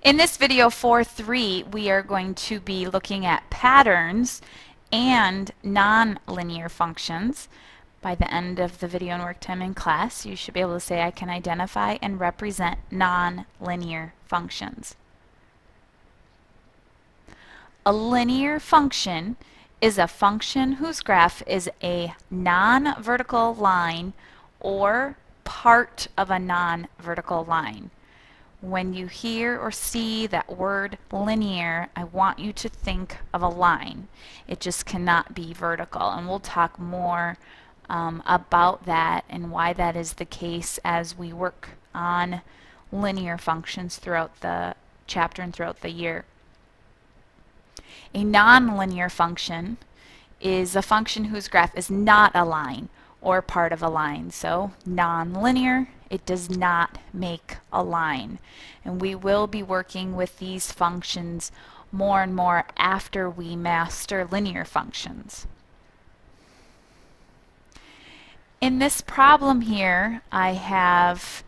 In this video 4.3, we are going to be looking at patterns and nonlinear functions. By the end of the video and work time in class, you should be able to say I can identify and represent nonlinear functions. A linear function is a function whose graph is a non-vertical line or part of a non-vertical line. When you hear or see that word linear, I want you to think of a line. It just cannot be vertical, and we'll talk more about that and why that is the case as we work on linear functions throughout the chapter and throughout the year. A nonlinear function is a function whose graph is not a line or part of a line. So nonlinear, it does not make a line. And we will be working with these functions more and more after we master linear functions. In this problem here, I have,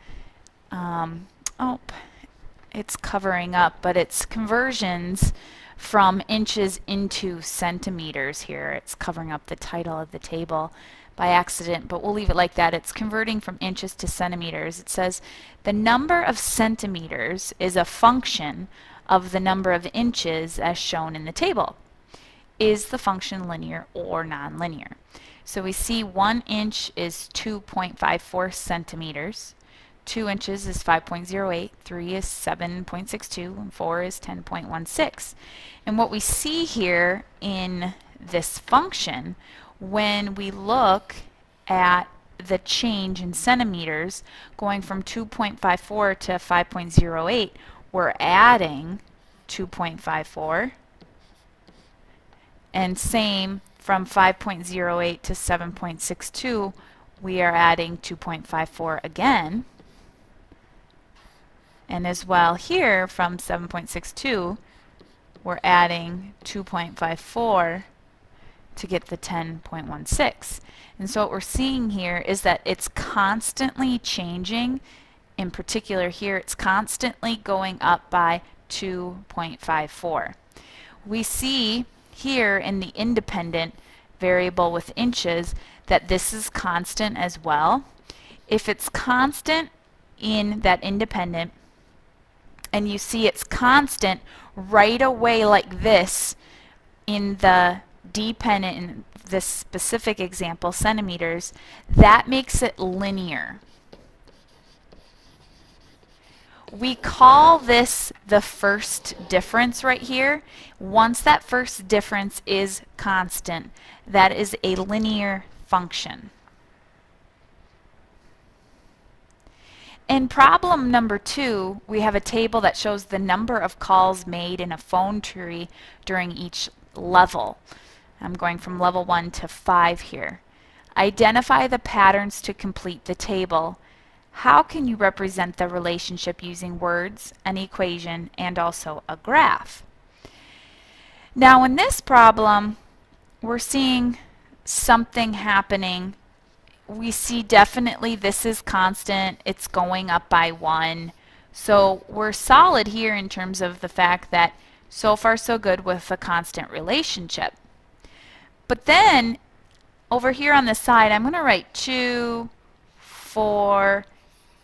it's covering up, but it's conversions from inches into centimeters here. It's covering up the title of the table by accident, but we'll leave it like that. It's converting from inches to centimeters. It says the number of centimeters is a function of the number of inches as shown in the table. Is the function linear or nonlinear? So we see 1 inch is 2.54 centimeters. 2 inches is 5.08, 3 is 7.62, and 4 is 10.16. And what we see here in this function, when we look at the change in centimeters going from 2.54 to 5.08, we're adding 2.54, and same from 5.08 to 7.62, we are adding 2.54 again. And as well here from 7.62, we're adding 2.54 to get the 10.16. And so what we're seeing here is that it's constantly changing. In particular here, it's constantly going up by 2.54. We see here in the independent variable with inches that this is constant as well. If it's constant in that independent, and you see it's constant right away like this in the dependent, in this specific example, centimeters, that makes it linear. We call this the first difference right here. Once that first difference is constant, that is a linear function. In problem number 2, we have a table that shows the number of calls made in a phone tree during each level. I'm going from level 1 to 5 here. Identify the patterns to complete the table. How can you represent the relationship using words, an equation, and also a graph? Now in this problem, we're seeing something happening. We see definitely this is constant, it's going up by 1. So we're solid here in terms of the fact that so far so good with a constant relationship. But then over here on the side, I'm going to write 2, 4,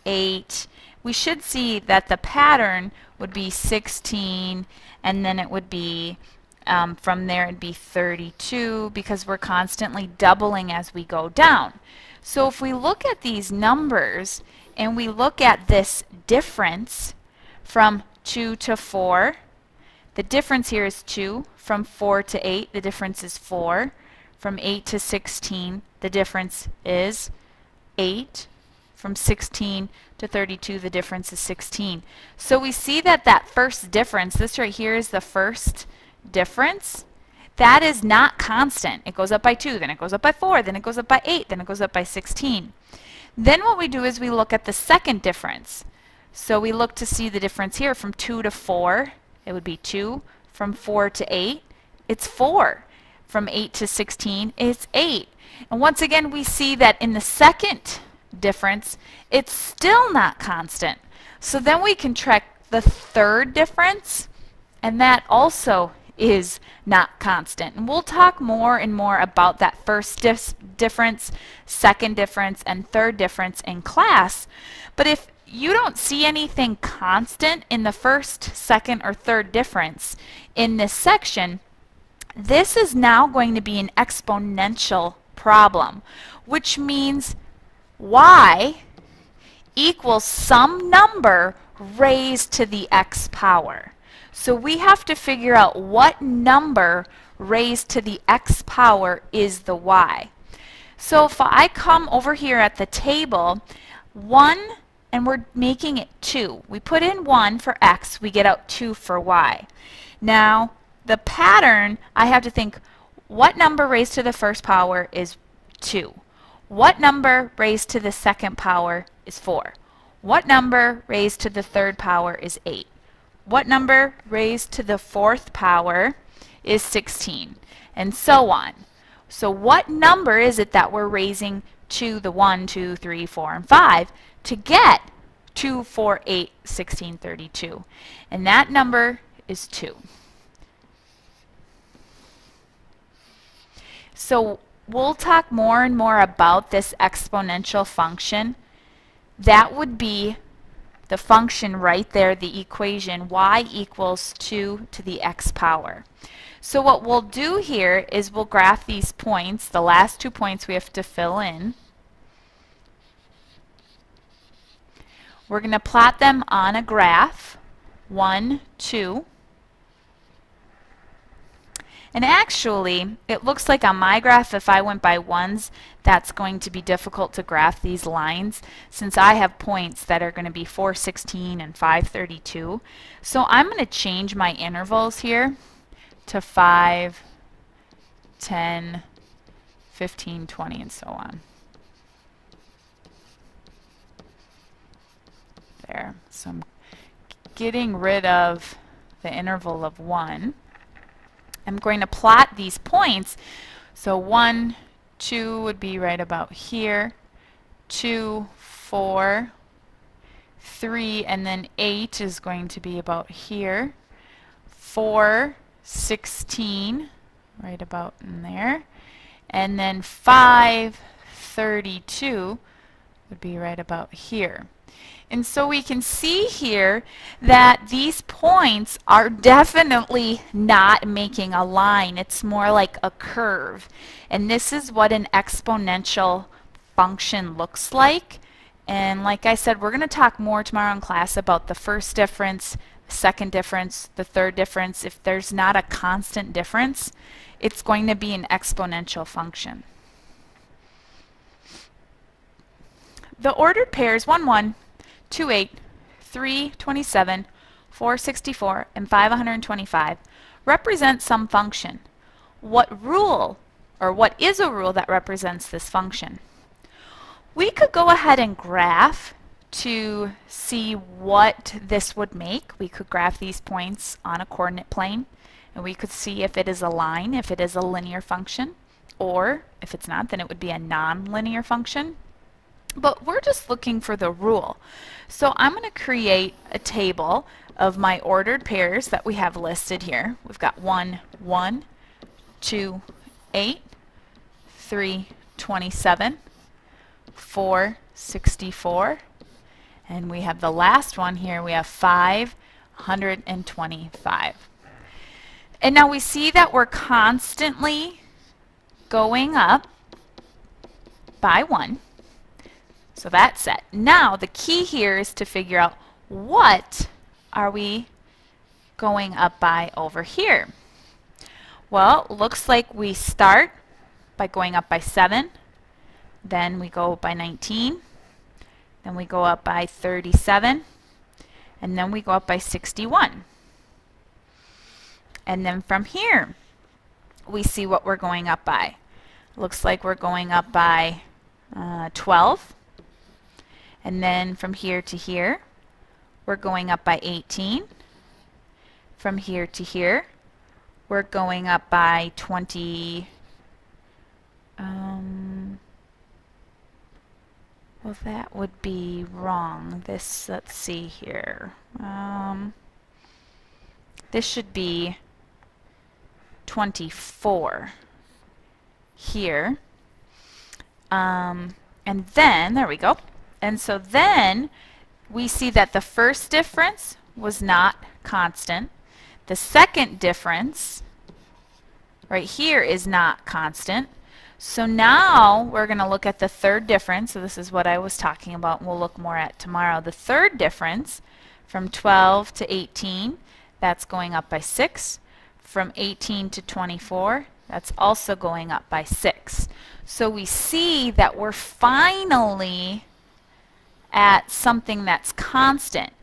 8. We should see that the pattern would be 16, and then it would be from there it'd be 32, because we're constantly doubling as we go down. So if we look at these numbers and we look at this difference from 2 to 4, the difference here is 2. From 4 to 8, the difference is 4. From 8 to 16, the difference is 8. From 16 to 32, the difference is 16. So we see that that first difference, this right here is the first difference. That is not constant. It goes up by 2, then it goes up by 4, then it goes up by 8, then it goes up by 16. Then what we do is we look at the second difference. So we look to see the difference here from 2 to 4, it would be 2. From 4 to 8, it's 4. From 8 to 16, it's 8. And once again, we see that in the second difference, it's still not constant. So then we can track the third difference, and that also is not constant. And we'll talk more and more about that first difference, second difference, and third difference in class. But if you don't see anything constant in the first, second, or third difference in this section, this is now going to be an exponential problem, which means y equals some number raised to the x power. So we have to figure out what number raised to the x power is the y. So if I come over here at the table, 1, and we're making it 2. We put in 1 for x, we get out 2 for y. Now, the pattern, I have to think, what number raised to the first power is 2? What number raised to the second power is 4? What number raised to the third power is 8? What number raised to the fourth power is 16? And so on. So what number is it that we're raising to the 1, 2, 3, 4, and 5 to get 2, 4, 8, 16, 32? And that number is 2. So we'll talk more and more about this exponential function. That would be the function right there, the equation y equals 2 to the x power. So what we'll do here is we'll graph these points, the last 2 points we have to fill in. We're going to plot them on a graph, 1, 2. And actually, it looks like on my graph, if I went by ones, that's going to be difficult to graph these lines since I have points that are going to be 416 and 532. So I'm going to change my intervals here to 5, 10, 15, 20, and so on. There. So I'm getting rid of the interval of 1. I'm going to plot these points. So 1, 2 would be right about here, 2, 4, 3, and then 8 is going to be about here, 4, 16, right about in there, and then 5, 32 would be right about here. And so we can see here that these points are definitely not making a line. It's more like a curve. And this is what an exponential function looks like. And like I said, we're going to talk more tomorrow in class about the first difference, second difference, the third difference. If there's not a constant difference, it's going to be an exponential function. The ordered pairs 1, 1, 2, 8, 3, 27, 4, 64, and 5, 125 represent some function. What rule, or what is a rule that represents this function? We could go ahead and graph to see what this would make. We could graph these points on a coordinate plane, and we could see if it is a line, if it is a linear function, or if it's not, then it would be a nonlinear function. But we're just looking for the rule. So I'm going to create a table of my ordered pairs that we have listed here. We've got 1, 1, 2, 8, 3, 27, 4, 64, and we have the last one here. We have 5, 125. And now we see that we're constantly going up by 1. So that's set. Now the key here is to figure out what are we going up by over here. Well, looks like we start by going up by 7, then we go by 19, then we go up by 37, and then we go up by 61. And then from here, we see what we're going up by. Looks like we're going up by 12. And then from here to here, we're going up by 18. From here to here, we're going up by 20. Well, that would be wrong. This, let's see here. This should be 24 here. And then, there we go. And so then we see that the first difference was not constant. The second difference right here is not constant. So now we're going to look at the third difference. So this is what I was talking about, and we'll look more at tomorrow. The third difference from 12 to 18, that's going up by 6. From 18 to 24, that's also going up by 6. So we see that we're finally at something that's constant.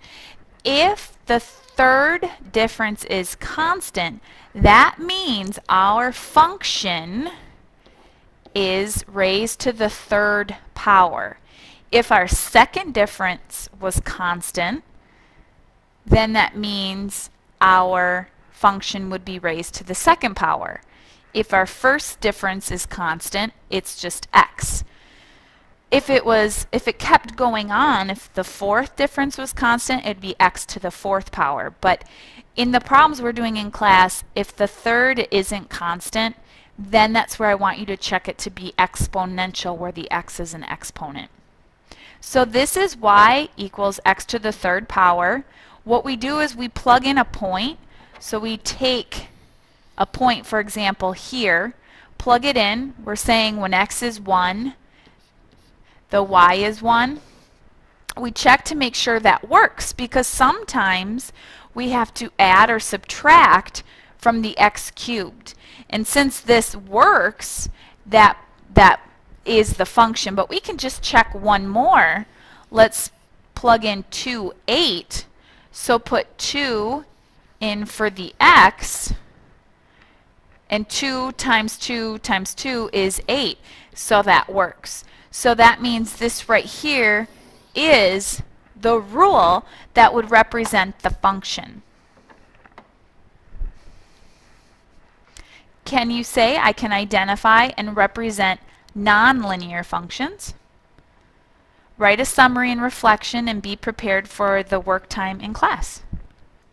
If the third difference is constant, that means our function is raised to the third power. If our second difference was constant, then that means our function would be raised to the second power. If our first difference is constant, it's just x. If it kept going on, if the fourth difference was constant, it'd be x to the fourth power. But in the problems we're doing in class, if the third isn't constant, then that's where I want you to check it to be exponential, where the x is an exponent. So this is y equals x to the third power. What we do is we plug in a point. So we take a point, for example, here, plug it in. We're saying when x is 1, the y is 1. We check to make sure that works, because sometimes we have to add or subtract from the x cubed. And since this works, that is the function. But we can just check one more. Let's plug in 2, 8. So put 2 in for the x, and 2 times 2 times 2 is 8. So that works. So that means this right here is the rule that would represent the function. Can you say I can identify and represent nonlinear functions? Write a summary and reflection and be prepared for the work time in class.